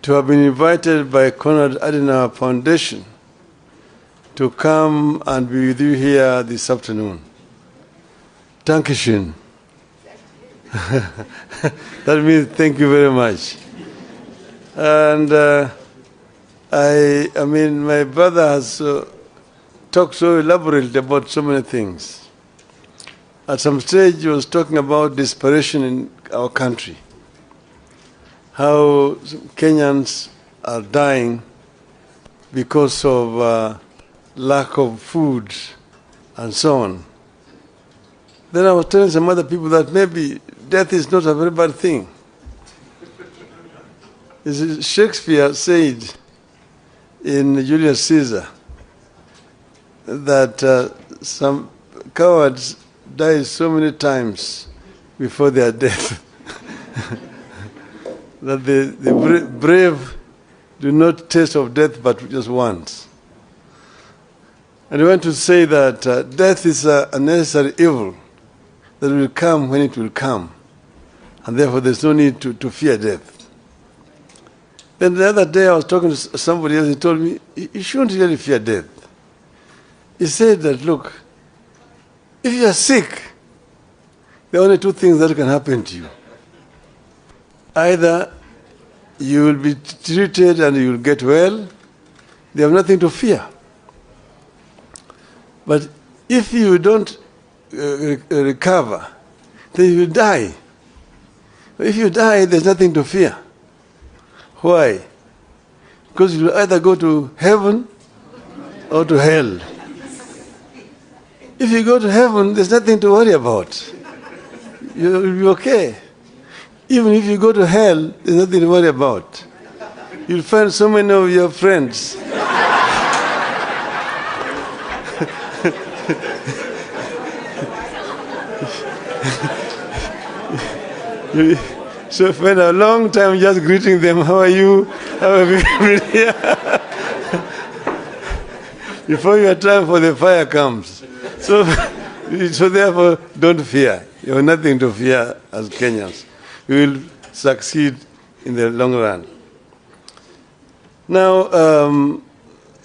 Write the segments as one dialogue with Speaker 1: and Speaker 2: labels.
Speaker 1: to have been invited by Konrad Adenauer Foundation to come and be with you here this afternoon. Dankeschön. That means thank you very much. And I mean, my brother has talked so elaborately about so many things. At some stage, he was talking about desperation in our country, how Kenyans are dying because of lack of food and so on. Then I was telling some other people that maybe death is not a very bad thing. Shakespeare said in Julius Caesar that some cowards die so many times before their death that the brave do not taste of death but just once. And I want to say that death is a necessary evil that will come when it will come, and therefore there's no need to fear death. Then the other day I was talking to somebody else, he told me, you shouldn't really fear death. He said that, look, if you are sick, there are only two things that can happen to you. Either you will be treated and you will get well, they have nothing to fear. But if you don't recover, then you will die. If you die, there's nothing to fear. Why? Because you will either go to heaven or to hell. If you go to heaven, there's nothing to worry about. You will be okay. Even if you go to hell, there's nothing to worry about. You'll find so many of your friends. You spend a long time just greeting them. How are you? How have you been here? Before your time for the fire comes. So therefore, don't fear. You have nothing to fear as Kenyans. We will succeed in the long run. Now,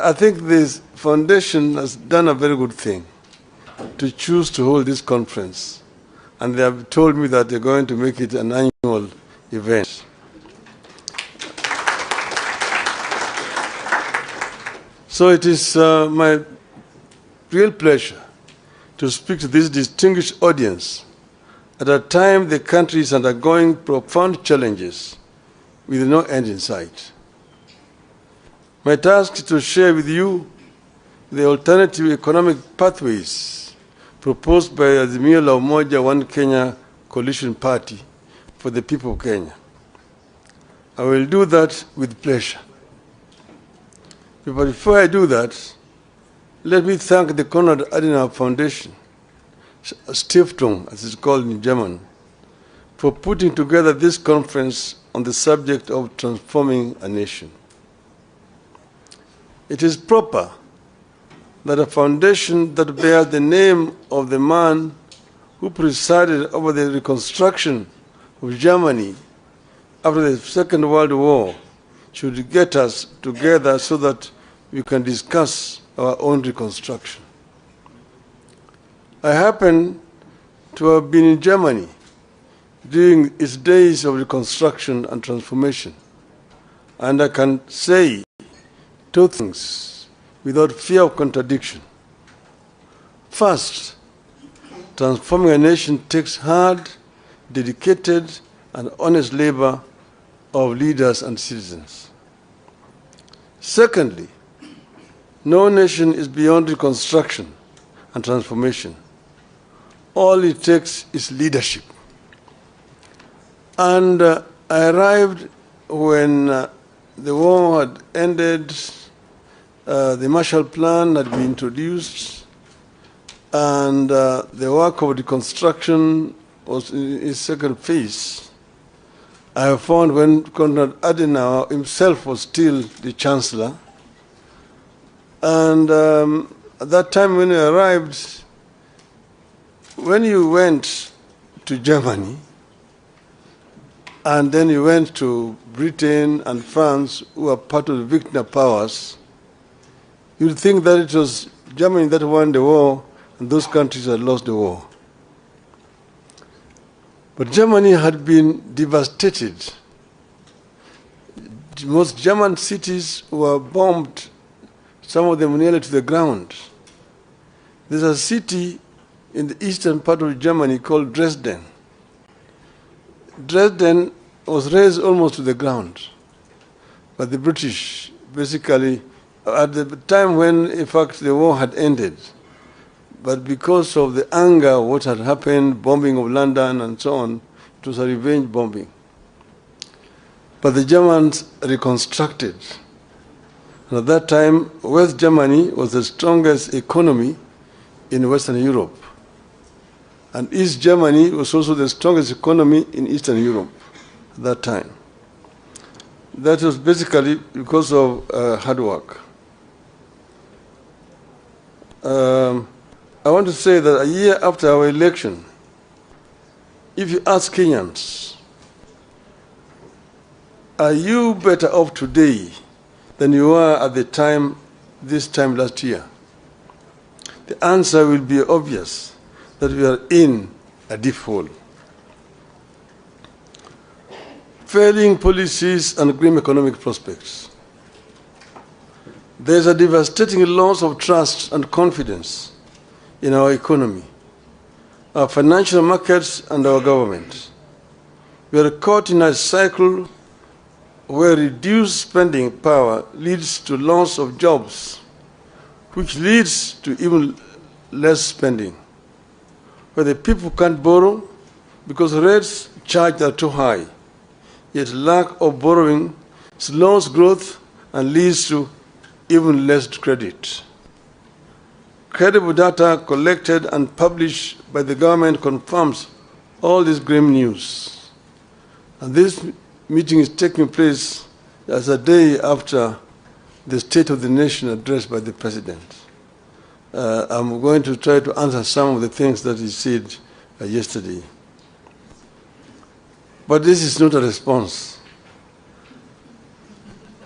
Speaker 1: I think this foundation has done a very good thing to choose to hold this conference. And they have told me that they're going to make it an annual event. So it is my real pleasure to speak to this distinguished audience at a time the country is undergoing profound challenges with no end in sight. My task is to share with you the alternative economic pathways proposed by Azimio la Umoja One Kenya Coalition Party for the people of Kenya. I will do that with pleasure. But before I do that, let me thank the Konrad Adenauer Foundation, Stiftung, as it's called in German, for putting together this conference on the subject of transforming a nation. It is proper that a foundation that bears the name of the man who presided over the reconstruction of Germany after the Second World War should get us together so that we can discuss our own reconstruction. I happen to have been in Germany during its days of reconstruction and transformation, and I can say two things without fear of contradiction. First, transforming a nation takes hard, dedicated, and honest labor of leaders and citizens. Secondly, no nation is beyond reconstruction and transformation. All it takes is leadership. And I arrived when the war had ended, the Marshall Plan had been introduced, and the work of reconstruction was in its second phase. I found when Konrad Adenauer himself was still the chancellor, and at that time when I arrived, when you went to Germany and then he went to Britain and France, who are part of the victor powers, you'd think that it was Germany that won the war and those countries had lost the war. But Germany had been devastated. Most German cities were bombed, some of them nearly to the ground. There's a city in the eastern part of Germany called Dresden. Dresden was razed almost to the ground by the British, basically, at the time when, in fact, the war had ended. But because of the anger of what had happened, bombing of London and so on, it was a revenge bombing. But the Germans reconstructed. And at that time, West Germany was the strongest economy in Western Europe. And East Germany was also the strongest economy in Eastern Europe at that time. That was basically because of hard work. I want to say that a year after our election, if you ask Kenyans, are you better off today than you were at the time, this time last year? The answer will be obvious, that we are in a deep hole. Failing policies and grim economic prospects. There's a devastating loss of trust and confidence in our economy, our financial markets, and our government. We are caught in a cycle where reduced spending power leads to loss of jobs, which leads to even less spending, where the people can't borrow because rates charged are too high, yet lack of borrowing slows growth and leads to even less credit. Credible data collected and published by the government confirms all this grim news. And this meeting is taking place as a day after the State of the Nation address by the President. I'm going to try to answer some of the things that he said yesterday. But this is not a response.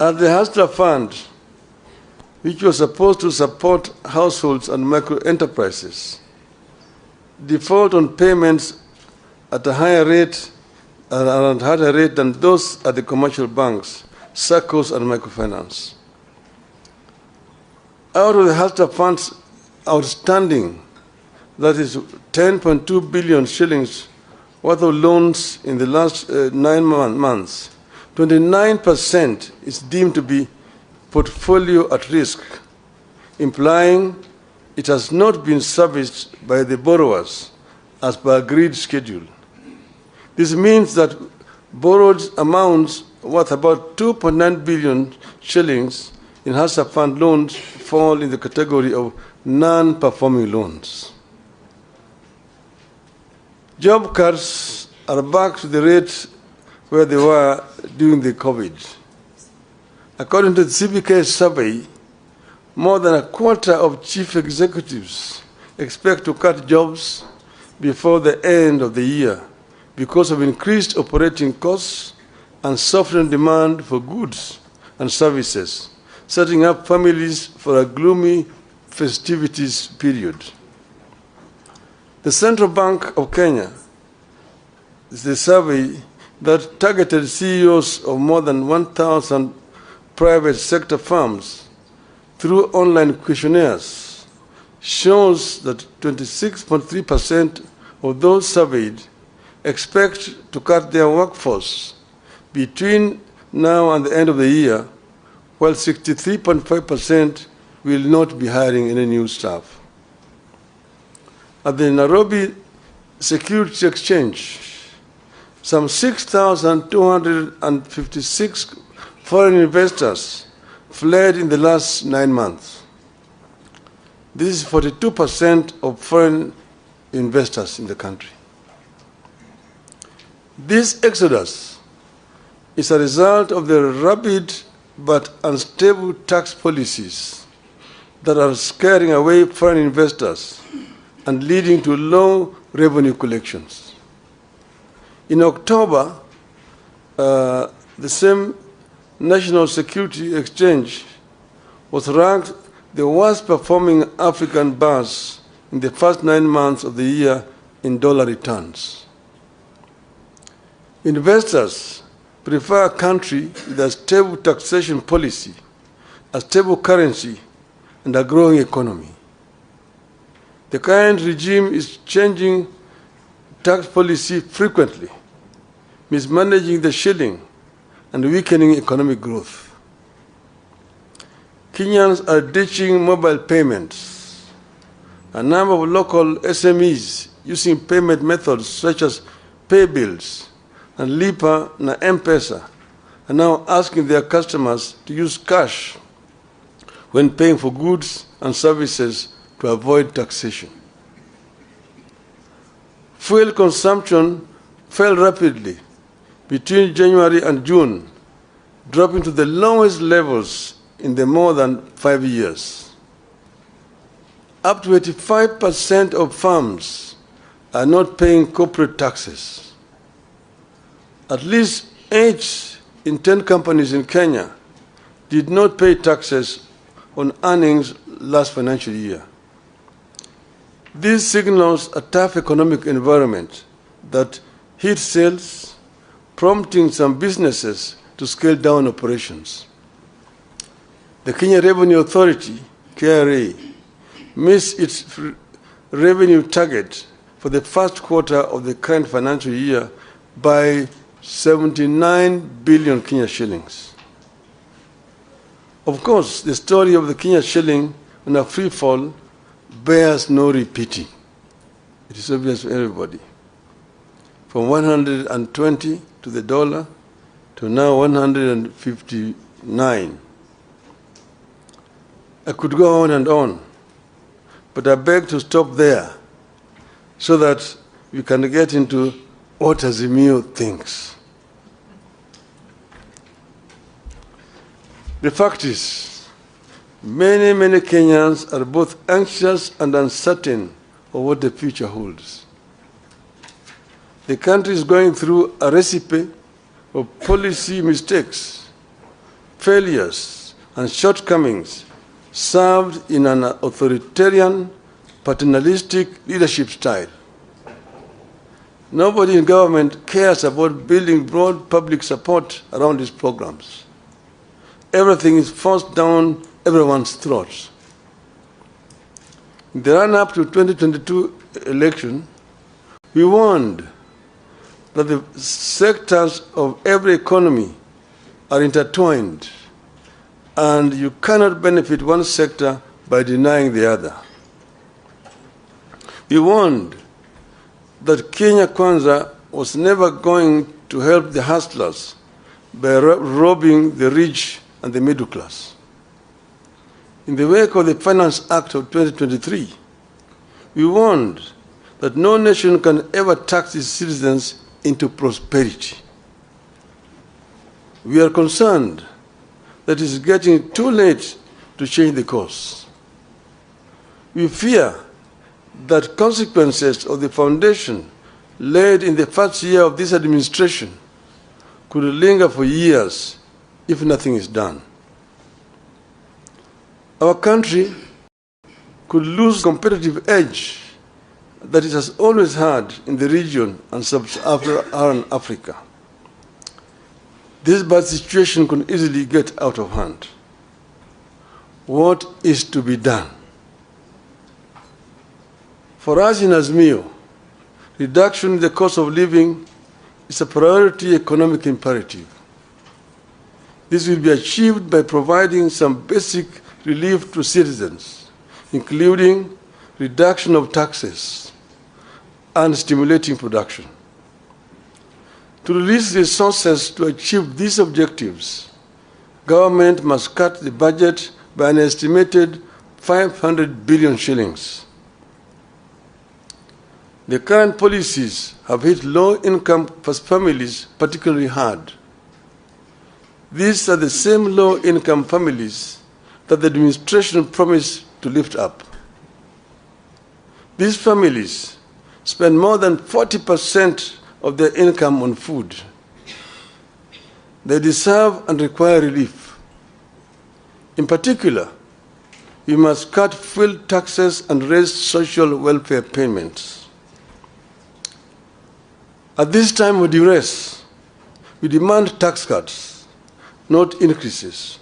Speaker 1: At the Hustler Fund, which was supposed to support households and micro enterprises, default on payments at a higher rate than those at the commercial banks, circles, and microfinance. Out of the Hustler Fund's outstanding, that is 10.2 billion shillings worth of loans in the last 9 months, 29% is deemed to be portfolio at risk, implying it has not been serviced by the borrowers as per agreed schedule. This means that borrowed amounts worth about 2.9 billion shillings in Hustler Fund loans fall in the category of non-performing loans. Job cuts are back to the rate where they were during the COVID. According to the CBK survey, more than a quarter of chief executives expect to cut jobs before the end of the year because of increased operating costs and softening demand for goods and services, setting up families for a gloomy festivities period. The Central Bank of Kenya is the survey that targeted CEOs of more than 1,000 private sector firms through online questionnaires shows that 26.3% of those surveyed expect to cut their workforce between now and the end of the year, while 63.5% will not be hiring any new staff. At the Nairobi Security Exchange, some 6,256 foreign investors fled in the last 9 months. This is 42% of foreign investors in the country. This exodus is a result of the rapid but unstable tax policies that are scaring away foreign investors and leading to low revenue collections. In October, the same National Security Exchange was ranked the worst performing African bus in the first 9 months of the year in dollar returns. Investors prefer a country with a stable taxation policy, a stable currency, and a growing economy. The current regime is changing tax policy frequently, mismanaging the shilling, and weakening economic growth. Kenyans are ditching mobile payments. A number of local SMEs using payment methods such as pay bills and Lipa na Mpesa are now asking their customers to use cash when paying for goods and services to avoid taxation. Fuel consumption fell rapidly between January and June, dropping to the lowest levels in the more than 5 years. Up to 85% of farms are not paying corporate taxes. At least 8 in 10 companies in Kenya did not pay taxes on earnings last financial year. This signals a tough economic environment that hit sales, prompting some businesses to scale down operations. The Kenya Revenue Authority, KRA, missed its revenue target for the first quarter of the current financial year by 79 billion Kenya shillings. Of course, the story of the Kenya shilling on a free fall bears no repeating. It is obvious to everybody. From 120 to the dollar to now 159. I could go on, but I beg to stop there so that we can get into what Azimio thinks. The fact is, many Kenyans are both anxious and uncertain of what the future holds. The country is going through a recipe of policy mistakes, failures, and shortcomings served in an authoritarian, paternalistic leadership style. Nobody in government cares about building broad public support around these programs. Everything is forced down everyone's throats. In the run-up to 2022 election, we warned that the sectors of every economy are intertwined, and you cannot benefit one sector by denying the other. We warned that Kenya Kwanza was never going to help the hustlers by robbing the rich and the middle class. In the wake of the Finance Act of 2023, we warned that no nation can ever tax its citizens into prosperity. We are concerned that it is getting too late to change the course. We fear that consequences of the foundation laid in the first year of this administration could linger for years if nothing is done. Our country could lose competitive edge that it has always had in the region and sub-Saharan Africa. This bad situation could easily get out of hand. What is to be done? For us in Azimio, reduction in the cost of living is a priority economic imperative. This will be achieved by providing some basic relief to citizens, including reduction of taxes and stimulating production. To release resources to achieve these objectives, government must cut the budget by an estimated 500 billion shillings. The current policies have hit low-income families particularly hard. These are the same low-income families that the administration promised to lift up. These families spend more than 40% of their income on food. They deserve and require relief. In particular, we must cut fuel taxes and raise social welfare payments. At this time of duress, we demand tax cuts, not increases.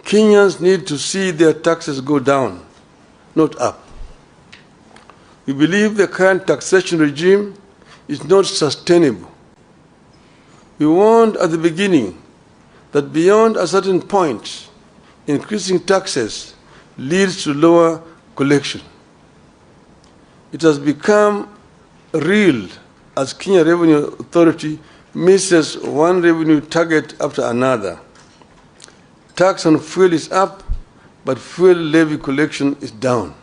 Speaker 1: Kenyans need to see their taxes go down, not up. We believe the current taxation regime is not sustainable. We warned at the beginning that beyond a certain point, increasing taxes leads to lower collection. It has become real as Kenya Revenue Authority misses one revenue target after another. Tax on fuel is up, but fuel levy collection is down.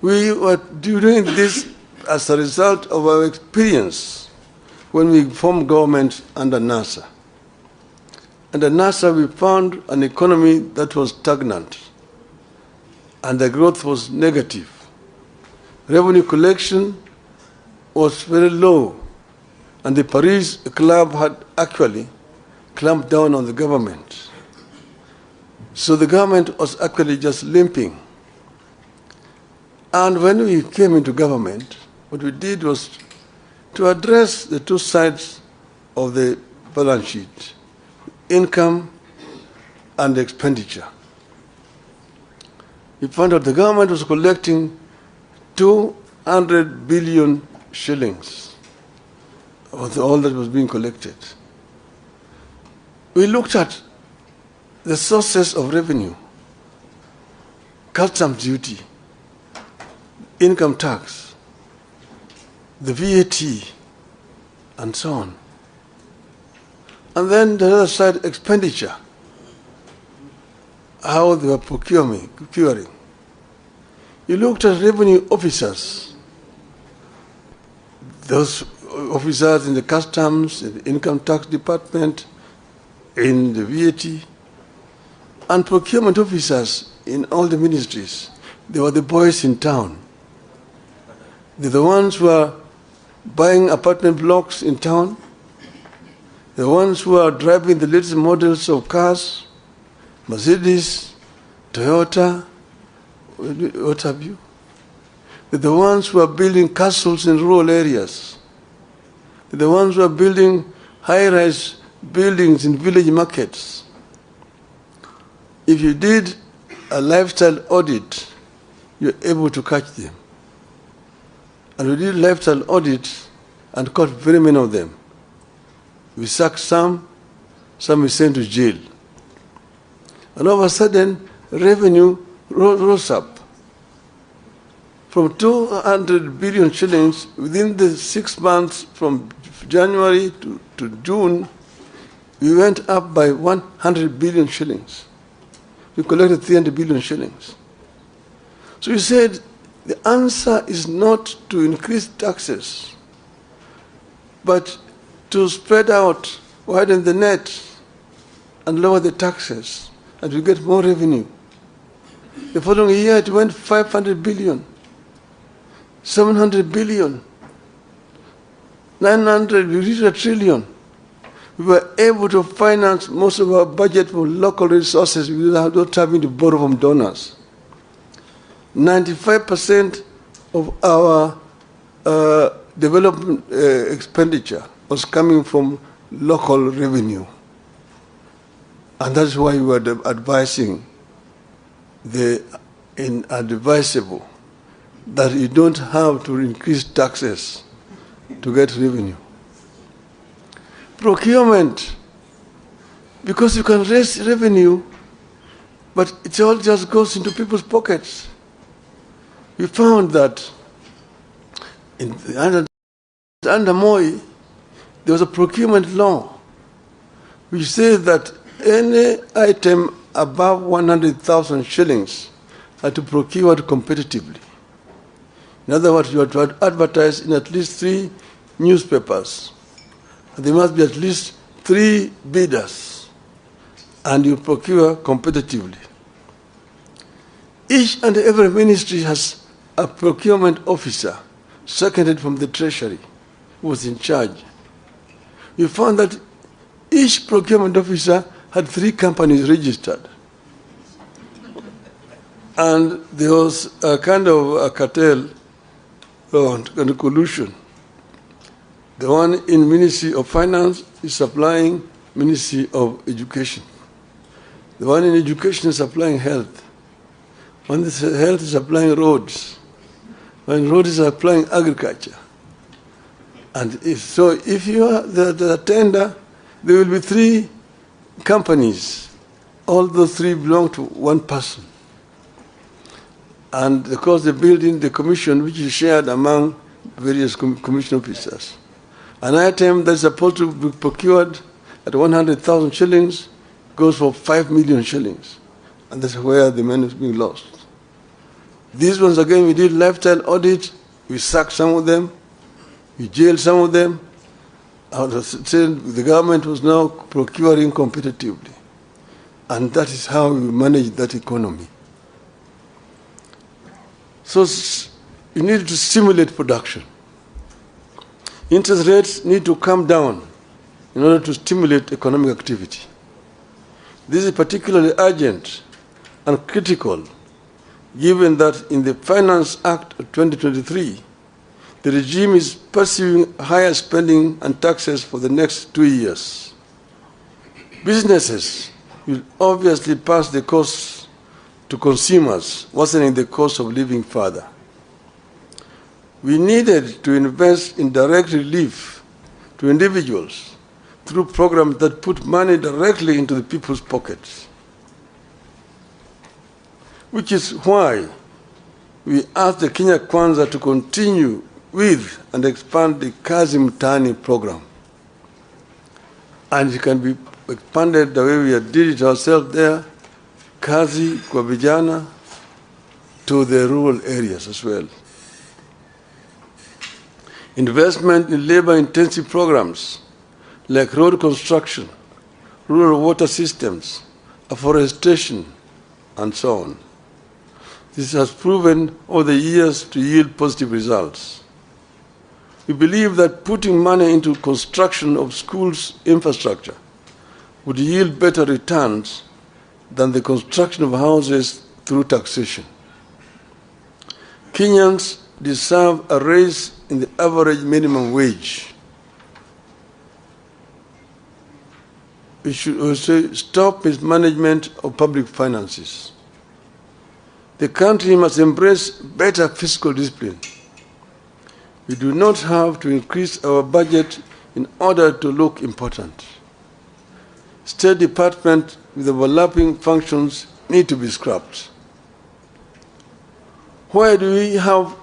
Speaker 1: We were doing this as a result of our experience when we formed government under NASA. Under NASA, we found an economy that was stagnant, and the growth was negative. Revenue collection was very low, and the Paris Club had actually clamped down on the government. So the government was actually just limping. And when we came into government, what we did was to address the two sides of the balance sheet, income and expenditure. We found out the government was collecting 200 billion shillings of all that was being collected. We looked at the sources of revenue, customs duty, income tax, the VAT, and so on. And then the other side, expenditure, how they were procuring. You looked at revenue officers, those officers in the customs, in the income tax department, in the VAT, and procurement officers in all the ministries. They were the boys in town. They're the ones who are buying apartment blocks in town, the ones who are driving the latest models of cars, Mercedes, Toyota, what have you. They're the ones who are building castles in rural areas. They're the ones who are building high-rise buildings in village markets. If you did a lifestyle audit, you're able to catch them. And we did lifestyle audits and caught very many of them. We sacked some we sent to jail. And all of a sudden, revenue rose up. From 200 billion shillings, within the 6 months from January to June, we went up by 100 billion shillings. We collected 300 billion shillings. So we said, the answer is not to increase taxes, but to spread out, widen the net, and lower the taxes, and we get more revenue. The following year, it went 500 billion, 700 billion, 900, we reached $1 trillion. We were able to finance most of our budget from local resources without having to borrow from donors. 95% of our development expenditure was coming from local revenue. And that's why we were advising the inadvisable that you don't have to increase taxes to get revenue. Procurement, because you can raise revenue, but it all just goes into people's pockets. We found that under Moi, there was a procurement law which says that any item above 100,000 shillings had to procure competitively. In other words, you have to advertise in at least 3 newspapers. And there must be at least 3 bidders, and you procure competitively. Each and every ministry has a procurement officer, seconded from the treasury, who was in charge. We found that Each procurement officer had 3 companies registered. And there was a kind of a cartel and a collusion. The one in Ministry of Finance is supplying Ministry of Education. The one in Education is supplying health. One is health is supplying roads. One road is supplying agriculture. And if you are the tender, there will be 3 companies. All those 3 belong to one person. And because the building, the commission, which is shared among various commission officers. An item that's supposed to be procured at 100,000 shillings goes for 5 million shillings. And that's where the money is being lost. These ones, again, we did lifestyle audit. We sacked some of them. We jailed some of them. The government was now procuring competitively. And that is how we manage that economy. So you need to stimulate production. Interest rates need to come down in order to stimulate economic activity. This is particularly urgent and critical, given that in the Finance Act of 2023, the regime is pursuing higher spending and taxes for the next 2 years. Businesses will obviously pass the costs to consumers, worsening the cost of living further. We needed to invest in direct relief to individuals through programs that put money directly into the people's pockets, which is why we asked the Kenya Kwanza to continue with and expand the Kazi Mtaani program. And it can be expanded the way we did it ourselves there, Kazi kwa vijana, to the rural areas as well. Investment in labor-intensive programs like road construction, rural water systems, afforestation, and so on. This has proven over the years to yield positive results. We believe that putting money into construction of schools' infrastructure would yield better returns than the construction of houses through taxation. Kenyans deserve a raise in the average minimum wage. We should also stop mismanagement of public finances. The country must embrace better fiscal discipline. We do not have to increase our budget in order to look important. State Department with overlapping functions need to be scrapped. Why do we have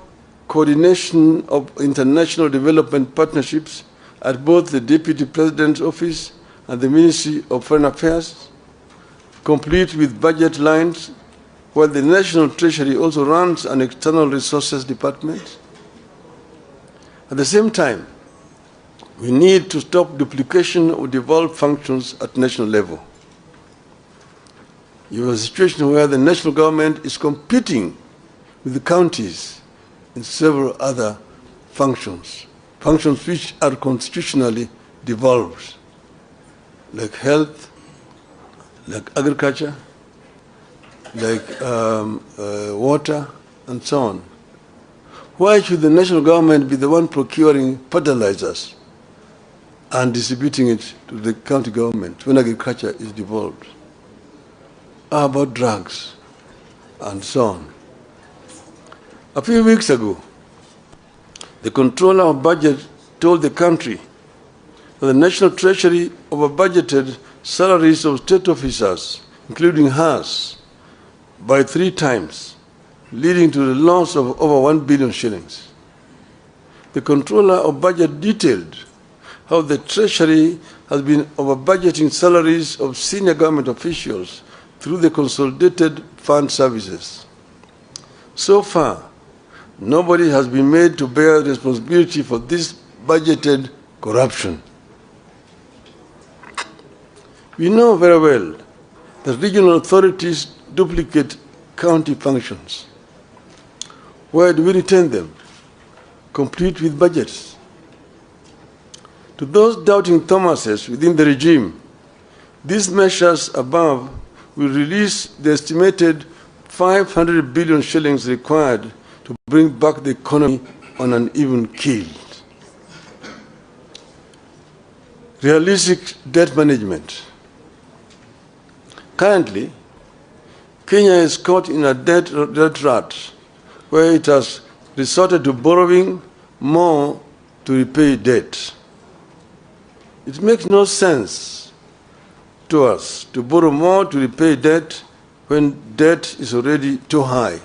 Speaker 1: coordination of international development partnerships at both the Deputy President's Office and the Ministry of Foreign Affairs, complete with budget lines, while the National Treasury also runs an external resources department? At the same time, we need to stop duplication of devolved functions at national level. You have a situation where the national government is competing with the counties in several other functions which are constitutionally devolved, like health, like agriculture, like water, and so on. Why should the national government be the one procuring fertilizers and distributing it to the county government when agriculture is devolved? How about drugs and so on? A few weeks ago, the Controller of Budget told the country that the National Treasury over-budgeted salaries of state officers, including hers, by 3 times, leading to the loss of over 1 billion shillings. The Controller of Budget detailed how the Treasury has been over-budgeting salaries of senior government officials through the consolidated fund services. So far, nobody has been made to bear responsibility for this budgeted corruption. We know very well that regional authorities duplicate county functions. Where do we retain them? Complete with budgets. To those doubting Thomases within the regime, these measures above will release the estimated 500 billion shillings required to bring back the economy on an even keel. Realistic debt management. Currently, Kenya is caught in a debt rut where it has resorted to borrowing more to repay debt. It makes no sense to us to borrow more to repay debt when debt is already too high.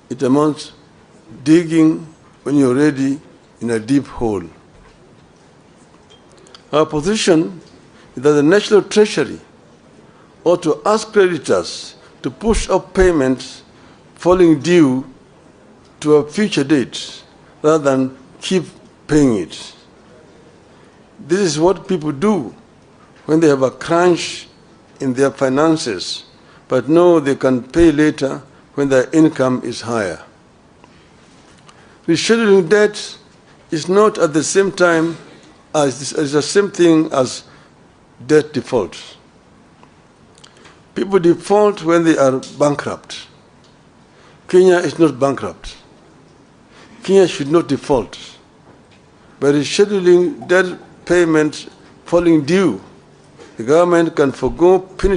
Speaker 1: It amounts digging when you're already in a deep hole. Our position is that the National Treasury ought to ask creditors to push up payments falling due to a future date rather than keep paying it. This is what people do when they have a crunch in their finances, but know they can pay later when their income is higher. Rescheduling debt is not at the same time as the same thing as debt default. People default when they are bankrupt. Kenya is not bankrupt. Kenya should not default. By rescheduling debt payments falling due, the government can forgo punitive